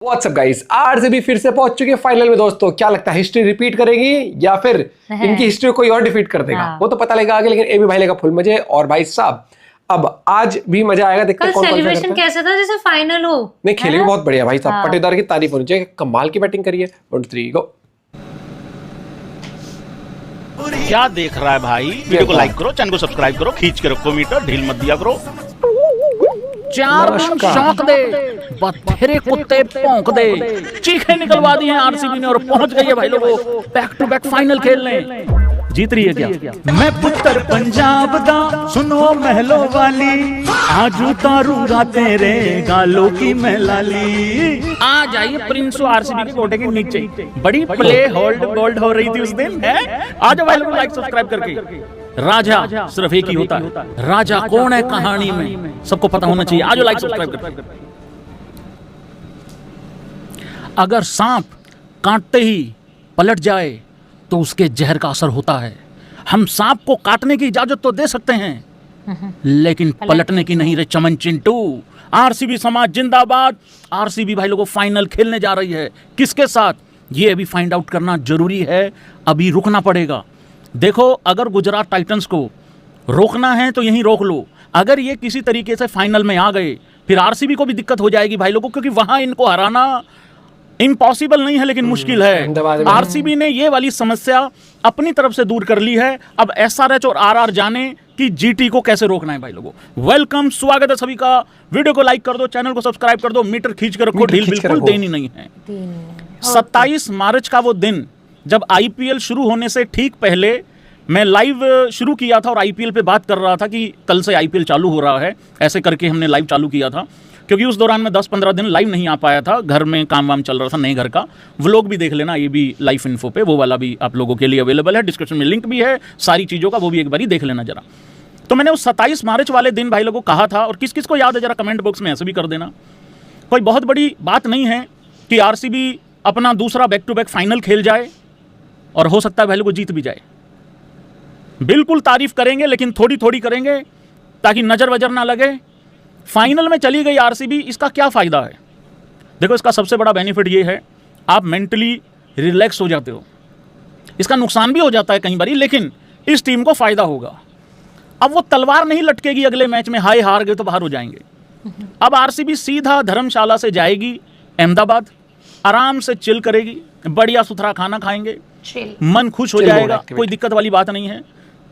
WhatsApp guys, RCB फिर से पहुंच चुकी है फाइनल में। दोस्तों क्या लगता है, हिस्ट्री रिपीट करेगी या फिर इनकी हिस्ट्री कोई और डिफीट कर देगा? वो तो पता लगेगा आगे। लेकिन एबी भाई लेगा फुल मजे। और भाई साहब अब आज भी मजा आएगा। देखते हैं कौन सेलिब्रेशन कैसा था जैसे फाइनल हो। नहीं, खेले भी बहुत बढ़िया भाई साहब। पटेदार की तारीफ होनी चाहिए, कमाल की बैटिंग करी है। 1 2 3 गो। क्या देख रहा है भाई? वीडियो को लाइक करो, चैनल को सब्सक्राइब करो, खींच के रखो मीटर, ढील मत दिया करो। चार रन शौक दे, बथेरे कुत्ते भौंक दे, चीखें निकलवा दी हैं आरसीबी ने और पहुंच गई है भाई लोगों बैक टू बैक फाइनल खेलने। जीत रही है क्या? मैं पुत्र पंजाब दा सुनो महलो वाली, आज उतारूंगा तेरे गालों की मैं लाली। आ जाइए प्रिंस आरसीबी के कोटे के नीचे। बड़ी प्ले होल्ड गोल्ड हो रही थी उस दिन है। आ जाओ भाई लोग लाइक सब्सक्राइब करके। राजा सिर्फ एक ही होता है। राजा कौन है कहानी में सबको पता होना चाहिए। आज लाइक सब्सक्राइब करके। अगर सांप काटते ही पलट जाए तो उसके जहर का असर होता है। हम सांप को काटने की इजाजत तो दे सकते हैं लेकिन पलटने की नहीं रे चमन चिंटू। आरसीबी समाज जिंदाबाद। आरसीबी भाई लोगों फाइनल खेलने जा रही है। किसके साथ ये अभी फाइंड आउट करना जरूरी है। अभी रुकना पड़ेगा। देखो, अगर गुजरात टाइटंस को रोकना है तो यहीं रोक लो। अगर ये किसी तरीके से फाइनल में आ गए फिर आरसीबी को भी दिक्कत हो जाएगी भाई लोगों, क्योंकि वहां इनको हराना इम्पॉसिबल नहीं है लेकिन मुश्किल है। आरसीबी ने ये वाली समस्या अपनी तरफ से दूर कर ली है। अब एसआरएच और आरआर जाने कि जीटी को कैसे रोकना है भाई लोगों। वेलकम, स्वागत है सभी का। वीडियो को लाइक कर दो, चैनल को सब्सक्राइब कर दो, मीटर खींच कर रखो, ढील बिल्कुल देनी नहीं है। 27 मार्च का वो दिन जब आईपीएल शुरू होने से ठीक पहले मैं लाइव शुरू किया था और आईपीएल पे बात कर रहा था कि कल से आईपीएल चालू हो रहा है। ऐसे करके हमने लाइव चालू किया था क्योंकि उस दौरान मैं 10-15 दिन लाइव नहीं आ पाया था। घर में काम वाम चल रहा था नए घर का। व्लॉग भी देख लेना, ये भी लाइव इन्फो पे, वो वाला भी आप लोगों के लिए अवेलेबल है। डिस्क्रिप्शन में लिंक भी है सारी चीज़ों का, वो भी एक बार देख लेना जरा। तो मैंने उस 27 मार्च वाले दिन भाई लोगों को कहा था, और किस किस को याद है जरा कमेंट बॉक्स में ऐसे भी कर देना। कोई बहुत बड़ी बात नहीं है कि आरसीबी अपना दूसरा बैक टू बैक फाइनल खेल जाए और हो सकता है भाई लोगों जीत भी जाए। बिल्कुल तारीफ करेंगे लेकिन थोड़ी थोड़ी करेंगे ताकि नजर वजर ना लगे। फाइनल में चली गई आरसीबी, इसका क्या फायदा है? देखो, इसका सबसे बड़ा बेनिफिट ये है, आप मेंटली रिलैक्स हो जाते हो। इसका नुकसान भी हो जाता है कई बारी, लेकिन इस टीम को फायदा होगा। अब वो तलवार नहीं लटकेगी अगले मैच में, हाय हार गए तो बाहर हो जाएंगे। अब आरसीबी सीधा धर्मशाला से जाएगी अहमदाबाद, आराम से चिल करेगी, बढ़िया सुथरा खाना खाएंगे, मन खुश हो जाएगा, कोई दिक्कत वाली बात नहीं है।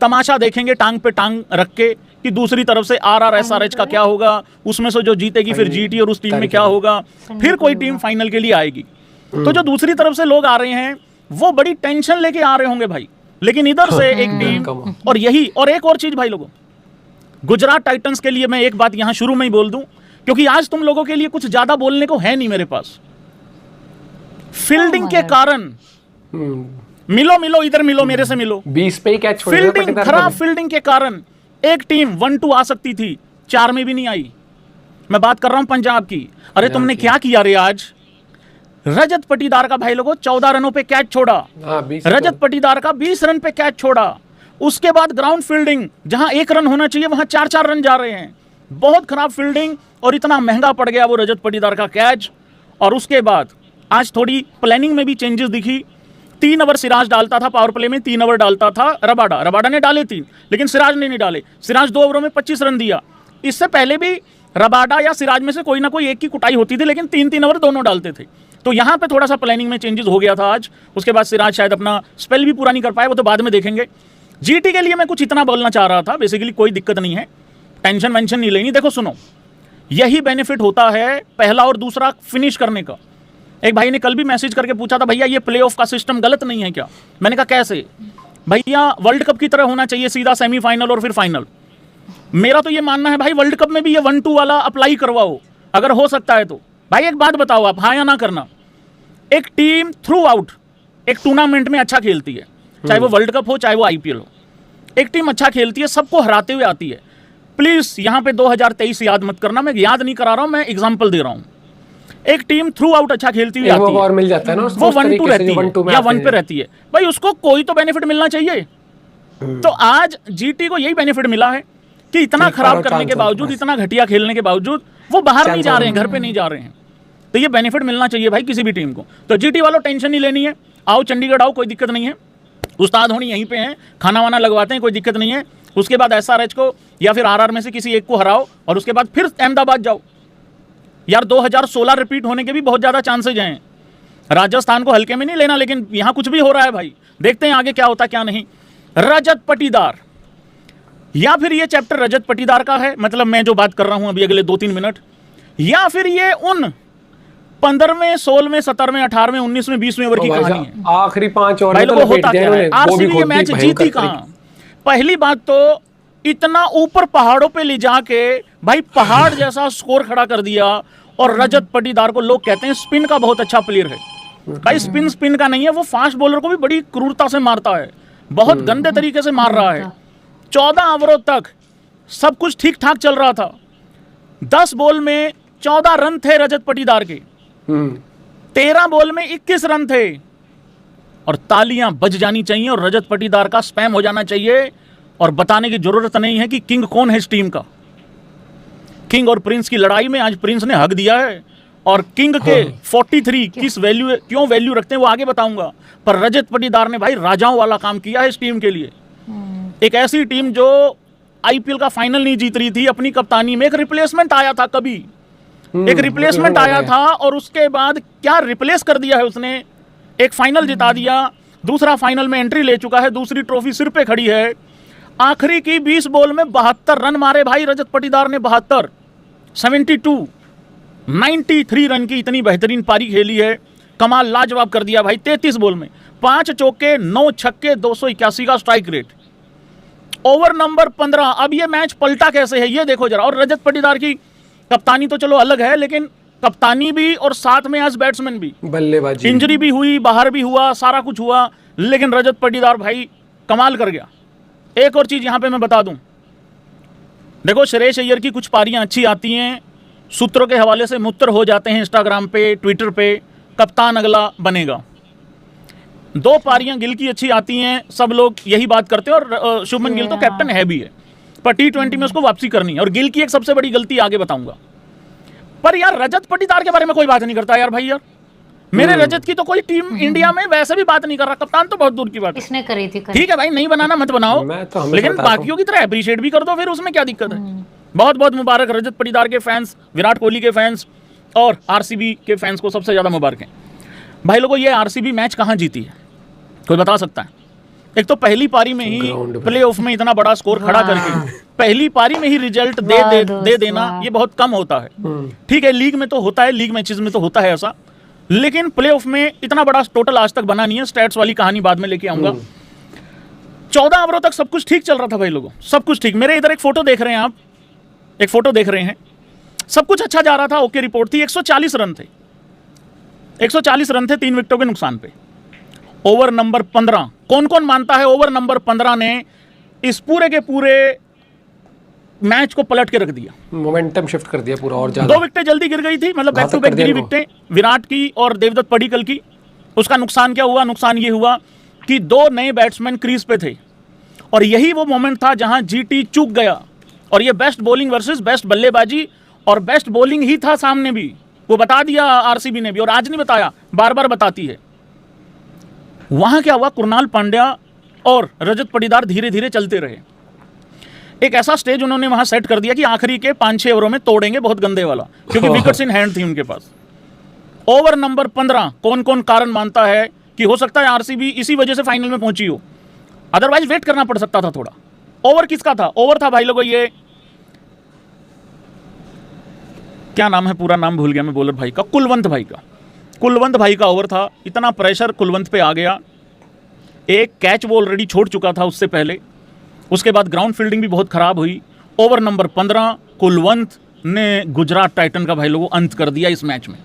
तमाशा देखेंगे टांग पे टांग रख के कि दूसरी तरफ से आरआर एसआरएच का क्या होगा, उसमें से जो जीतेगी फिर जीटी और उस टीम में क्या होगा, फिर कोई टीम फाइनल के लिए आएगी। तो जो दूसरी तरफ से लोग आ रहे हैं वो बड़ी टेंशन लेके आ रहे होंगे भाई, लेकिन इधर से एक टीम और यही। और एक और चीज भाई लोगों, गुजरात टाइटंस के लिए मैं एक बात यहां शुरू में ही बोल दूं, क्योंकि आज तुम लोगों के लिए कुछ ज्यादा बोलने को है नहीं मेरे पास। फील्डिंग के कारण मिलो इधर मिलो, मेरे से मिलो। 20 पे ही कैच छोड़ दिया। फील्डिंग खराब, फील्डिंग के कारण एक टीम 1-2 आ सकती थी, 4 में भी नहीं आई। मैं बात कर रहा हूं पंजाब की। अरे तुमने क्या किया रे आज? रजत पटीदार का भाई लोगों 14 रनों पे कैच छोड़ा। रजत पटीदार का 20 रन पे कैच छोड़ा। उसके बाद ग्राउंड फील्डिंग, जहां 1 रन होना चाहिए वहां 4-4 रन जा रहे हैं। बहुत खराब फील्डिंग और इतना महंगा पड़ गया वो रजत पटीदार का कैच। और उसके बाद आज थोड़ी प्लानिंग में भी चेंजेस दिखी। 3 ओवर सिराज डालता था पावर प्ले में, 3 ओवर डालता था रबाडा ने डाले 3, लेकिन सिराज ने नहीं डाले। सिराज 2 ओवरों में 25 रन दिया। इससे पहले भी रबाडा या सिराज में से कोई ना कोई एक की कुटाई होती थी, लेकिन 3-3 ओवर दोनों डालते थे। तो यहाँ पे थोड़ा सा प्लानिंग में चेंजेस हो गया था आज। उसके बाद सिराज शायद अपना स्पेल भी पूरा नहीं कर पाए, वो तो बाद में देखेंगे। जीटी के लिए मैं कुछ इतना बोलना चाह रहा था, बेसिकली कोई दिक्कत नहीं है, टेंशन वेंशन नहीं लेनी। देखो सुनो, यही बेनिफिट होता है पहला और दूसरा फिनिश करने का। एक भाई ने कल भी मैसेज करके पूछा था, भैया ये प्लेऑफ का सिस्टम गलत नहीं है क्या? मैंने कहा कैसे? भैया वर्ल्ड कप की तरह होना चाहिए, सीधा सेमीफाइनल और फिर फाइनल। मेरा तो ये मानना है भाई, वर्ल्ड कप में भी ये 1-2 वाला अप्लाई करवाओ अगर हो सकता है तो। भाई एक बात बताओ आप, हाँ या ना करना, एक टीम थ्रू आउट एक टूर्नामेंट में अच्छा खेलती है, चाहे वो वर्ल्ड कप हो चाहे वो आईपीएल हो। एक टीम अच्छा खेलती है, सबको हराते हुए आती है। प्लीज यहाँ पे 2023 याद मत करना, मैं याद नहीं करा रहा हूं, मैं एग्जाम्पल दे रहा हूं। एक टीम थ्रू आउट अच्छा खेलती हुई आती है, और मिल जाता है ना, वो 1-2 रहती है या 1 पे रहती है, भाई उसको कोई तो बेनिफिट मिलना चाहिए। तो आज जीटी को यही बेनिफिट मिला है कि इतना खराब करने के बावजूद, इतना घटिया खेलने के बावजूद वो बाहर नहीं जा रहे हैं, घर पे नहीं जा रहे हैं। तो ये बेनिफिट मिलना चाहिए भाई किसी भी टीम को। तो जीटी वालों टेंशन नहीं लेनी है, आओ चंडीगढ़ आओ, कोई दिक्कत नहीं है। उस्ताद होनी यहीं पे हैं, खाना वाना लगवाते हैं, कोई दिक्कत नहीं है। उसके बाद एसआरएच को या फिर आरआर में से किसी एक को हराओ और उसके बाद फिर अहमदाबाद जाओ। यार 2016 रिपीट होने के भी बहुत ज़्यादा चांसेज हैं। राजस्थान को हल्के में नहीं लेना, लेकिन यहाँ कुछ भी हो रहा है भाई, देखते हैं आगे क्या होता क्या नहीं। रजत पाटीदार, या फिर ये चैप्टर रजत पाटीदार का है, मतलब मैं जो बात कर रहा हूं अभी अगले 2-3 मिनट, या फिर ये उन 15वें, 16वें, 17वें, 18वें, 19वें, 20वें ओवर की कहानी है। आखिरी 5 ओवर भाई में लोगों तो होता क्या है, आरसीबी ये मैच जीती कहां? पहली बात तो इतना ऊपर पहाड़ों पे ले जाके भाई पहाड़ जैसा स्कोर खड़ा कर दिया। और रजत पाटीदार को लोग कहते हैं स्पिन का बहुत अच्छा प्लेयर है। भाई स्पिन का नहीं है, वो फास्ट बॉलर को भी बड़ी क्रूरता से मारता है, बहुत गंदे तरीके से मार रहा है। 14 ओवरों तक सब कुछ ठीक ठाक चल रहा था। 10 बॉल में 14 रन थे रजत पाटीदार के, 13 बॉल में 21 रन थे। और तालियां बज जानी चाहिए और रजत पाटीदार का स्पैम हो जाना चाहिए। और बताने की जरूरत नहीं है कि किंग कौन है इस टीम का। किंग और प्रिंस की लड़ाई में आज प्रिंस ने हक दिया है। और किंग के 43 किस वैल्यू, क्यों वैल्यू रखते हैं वो आगे बताऊंगा। पर रजत पाटीदार ने भाई राजाओं वाला काम किया है इस टीम के लिए। एक ऐसी टीम जो आईपीएल का फाइनल नहीं जीत रही थी, अपनी कप्तानी में एक रिप्लेसमेंट आया था, कभी एक रिप्लेसमेंट आया था और उसके बाद क्या रिप्लेस कर दिया है उसने। एक फाइनल जिता दिया, दूसरा फाइनल में एंट्री ले चुका है, दूसरी ट्रॉफी सिर पे खड़ी है। आखिरी की 20 बॉल में 72 रन मारे भाई रजत पाटीदार ने। 72 93 रन की इतनी बेहतरीन पारी खेली है, कमाल लाजवाब कर दिया भाई। 33 बॉल में 5 चौके 9 छक्के, 281 का स्ट्राइक रेट। Over number 15। अब ये मैच पलटा कैसे है ये देखो जरा। और रजत पाटीदार की कप्तानी तो चलो अलग है, लेकिन कप्तानी भी और साथ में एज बैट्समैन भी, बल्लेबाजी, इंजरी भी हुई, बाहर भी हुआ, सारा कुछ हुआ, लेकिन रजत पाटीदार भाई कमाल कर गया। एक और चीज यहां पे मैं बता दूं, देखो श्रेयस अय्यर की कुछ पारियां अच्छी आती हैं, सूत्रों के हवाले से मुत्तर हो जाते हैं इंस्टाग्राम पे, ट्विटर पे, कप्तान अगला बनेगा। 2 पारियां गिल की अच्छी आती हैं, सब लोग यही बात करते हैं। और शुभमन गिल तो कैप्टन है भी है, पर T20 में उसको वापसी करनी है। और गिल की एक सबसे बड़ी गलती आगे बताऊंगा। पर यार रजत पाटीदार के बारे में कोई बात नहीं करता यार। भाई यार मेरे रजत की तो कोई टीम इंडिया में वैसे भी बात नहीं कर रहा, कप्तान तो बहुत दूर की बात है। इसने करी थी। ठीक है भाई, नहीं बनाना मत बनाओ, लेकिन बाकियों की तरह अप्रिशिएट भी कर दो, फिर उसमें क्या दिक्कत है। बहुत बहुत मुबारक रजत पाटीदार के फैंस, विराट कोहली के फैंस और आरसीबी के फैंस को सबसे ज्यादा मुबारक है। भाई लोगों, ये आरसीबी मैच कहां जीती है कोई बता सकता है? एक तो पहली पारी में ही प्लेऑफ में इतना बड़ा स्कोर खड़ा करके पहली पारी में ही रिजल्ट दे देना ये बहुत कम होता है। ठीक है, लीग में तो होता है, लीग मैचेस में तो होता है ऐसा, लेकिन प्लेऑफ में इतना बड़ा टोटल आज तक बना नहीं है। स्टैट्स वाली कहानी बाद में लेके आऊंगा। 14 ओवरों तक सब कुछ ठीक चल रहा था भाई लोगों, सब कुछ ठीक। मेरे इधर एक फोटो देख रहे हैं आप, एक फोटो देख रहे हैं, सब कुछ अच्छा जा रहा था, ओके रिपोर्ट थी। 140 रन थे, 140 रन थे 3 विकेटों के नुकसान पे। ओवर नंबर 15, कौन कौन मानता है ओवर नंबर 15 ने इस पूरे के पूरे मैच को पलट के रख दिया, मोमेंटम शिफ्ट कर दिया पूरा और ज्यादा। 2 विकेटें जल्दी गिर गई थी, मतलब बैक टू बैक गिरी विकेटें विराट की और देवदत्त पडिक्कल की। उसका नुकसान क्या हुआ? नुकसान ये हुआ कि 2 नए बैट्समैन क्रीज पे थे और यही वो मोमेंट था जहां जीटी चूक गया। और ये बेस्ट बॉलिंग वर्सेस बेस्ट बल्लेबाजी, और बेस्ट बॉलिंग ही था सामने भी, वो बता दिया आरसीबी ने भी, और आज नहीं बताया, बार बार बताती है। वहां क्या हुआ, कुणाल पांड्या और रजत पाटीदार धीरे धीरे चलते रहे। एक ऐसा स्टेज उन्होंने वहां सेट कर दिया कि आखिरी के 5-6 ओवरों में तोड़ेंगे बहुत गंदे वाला, क्योंकि विकेट्स इन हैंड थी उनके पास। ओवर नंबर 15 कौन कौन कारण मानता है कि हो सकता है आरसीबी इसी वजह से फाइनल में पहुंची हो, अदरवाइज वेट करना पड़ सकता था थोड़ा। ओवर किसका था? ओवर था भाई लोगों ये, क्या नाम है, पूरा नाम भूल गया मैं बॉलर भाई का, कुलवंत भाई का। कुलवंत भाई का ओवर था। इतना प्रेशर कुलवंत पे आ गया, एक कैच वो ऑलरेडी छोड़ चुका था उससे पहले, उसके बाद ग्राउंड फील्डिंग भी बहुत खराब हुई। ओवर नंबर 15 कुलवंत ने गुजरात टाइटन का भाई लोगों अंत कर दिया इस मैच में।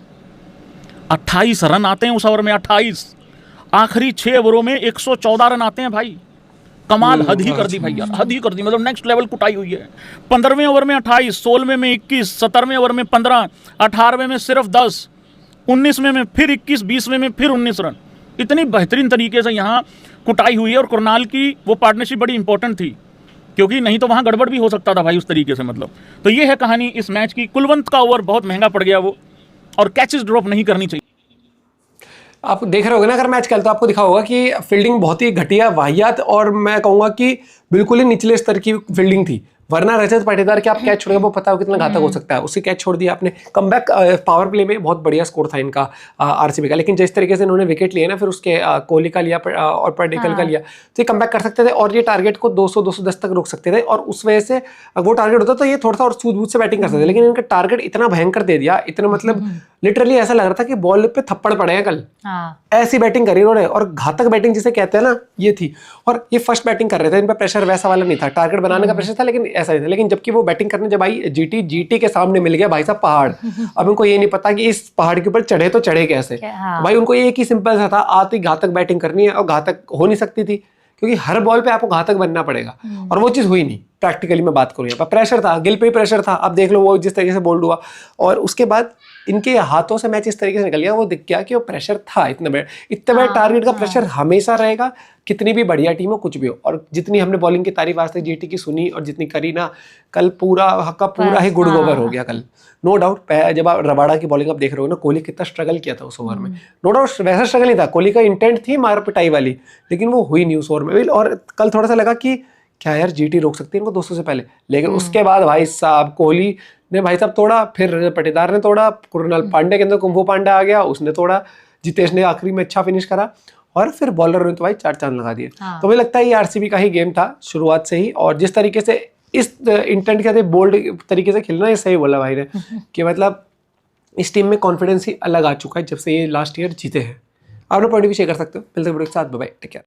28 रन आते हैं उस ओवर में, 28। आखिरी 6 ओवरों में 114 रन आते हैं भाई, कमाल, हद ही कर दी भाई यार, हद ही कर दी, मतलब नेक्स्ट लेवल कुटाई हुई है। 15वें ओवर में 28, 16वें में 21, 17वें ओवर में 15, 18वें में सिर्फ 10, 19वें में फिर 21, 20वें में फिर 19 रन। इतनी बेहतरीन तरीके से यहाँ कुटाई हुई है। और कुरनाल की वो पार्टनरशिप बड़ी इंपॉर्टेंट थी, क्योंकि नहीं तो वहाँ गड़बड़ भी हो सकता था भाई उस तरीके से, मतलब। तो ये है कहानी इस मैच की। कुलवंत का ओवर बहुत महंगा पड़ गया वो, और कैचेस ड्रॉप नहीं करनी चाहिए। आप देख रहे होगे ना अगर मैच कल, तो आपको दिखा होगा कि फील्डिंग बहुत ही घटिया, वाहियात और मैं कहूंगा कि बिल्कुल ही निचले स्तर की फील्डिंग थी। वरना रजत पाटीदार के आप कैच छोड़ेंगे वो पता हो कितना घातक हो सकता है, उससे कैच छोड़ दिया आपने। कमबैक पावर प्ले में बहुत बढ़िया स्कोर था इनका आरसीबी का, लेकिन जिस तरीके से इन्होंने विकेट लिए ना, फिर उसके कोहली का लिया और पडिक्कल का लिया, तो ये कमबैक कर सकते थे और ये टारगेट को 200-210 तक रोक सकते थे। और उस वजह से वो टारगेट होता तो ये थोड़ा सा और सूझबूझ से बैटिंग कर सकते थे, लेकिन इनका टारगेट इतना भयंकर दे दिया, इतना मतलब लिटरली ऐसा लग रहा था कि बॉल पे थप्पड़ पड़े हैं कल। ऐसी बैटिंग करी उन्होंने, और घातक बैटिंग जिसे कहते हैं ना, ये थी। और ये फर्स्ट बैटिंग कर रहे थे, इन पर प्रेशर वैसा वाला नहीं था, टारगेट बनाने का प्रेशर था लेकिन ऐसा नहीं था। लेकिन जबकि वो बैटिंग करने जब आई जीटी के सामने मिल गया भाई साहब पहाड़। अब उनको ये नहीं पता कि इस पहाड़ के ऊपर चढ़े तो चढ़े कैसे। भाई उनको एक ही सिंपल सा था, आती घातक बैटिंग करनी है, और घातक हो नहीं सकती थी क्योंकि हर बॉल पे आपको घातक बनना पड़ेगा, और वो चीज हुई नहीं। प्रैक्टिकली मैं बात करूँ, यहाँ पर प्रेशर था, गिल पे ही प्रेशर था। अब देख लो वो जिस तरीके से बोल्ड हुआ, और उसके बाद इनके हाथों से मैच इस तरीके से निकल गया, वो दिख गया कि वो प्रेशर था इतने बड़े टारगेट का प्रेशर हमेशा रहेगा, कितनी भी बढ़िया टीम हो, कुछ भी हो। और जितनी हमने बॉलिंग की तारीफ आज तक जीटी की सुनी और जितनी करी ना, कल पूरा ही गुड ओवर हो गया कल, नो डाउट। जब आप रबाडा की बॉलिंग आप देख रहे हो ना, कोहली कितना स्ट्रगल किया था उस ओवर में, नो डाउट वैसा स्ट्रगल नहीं था, कोहली का इंटेंट थी मार पिटाई वाली, लेकिन वो हुई नहीं उस ओवर में। और कल थोड़ा सा लगा कि क्या यार जीटी रोक सकती है इनको 200 से पहले, लेकिन उसके बाद भाई साहब कोहली ने भाई साहब तोड़ा, फिर पाटीदार ने तोड़ा, कुणाल पांडे के अंदर कुंभू पांडे आ गया, उसने तोड़ा, जितेश ने आखिरी में अच्छा फिनिश करा, और फिर बॉलर ने तो भाई 4 चांद लगा दिए। तो मुझे लगता है ये आरसीबी का ही गेम था शुरुआत से ही, और जिस तरीके से इस इंटेंट के साथ बोल्ड तरीके से खेलना, ये सही बोला भाई ने कि मतलब इस टीम में कॉन्फिडेंस ही अलग आ चुका है जब से ये लास्ट ईयर जीते हैं। आप लोग पॉइंट भी शेयर कर सकते हो। मिलते हैं वीडियो के साथ, बाय बाय, टेक केयर।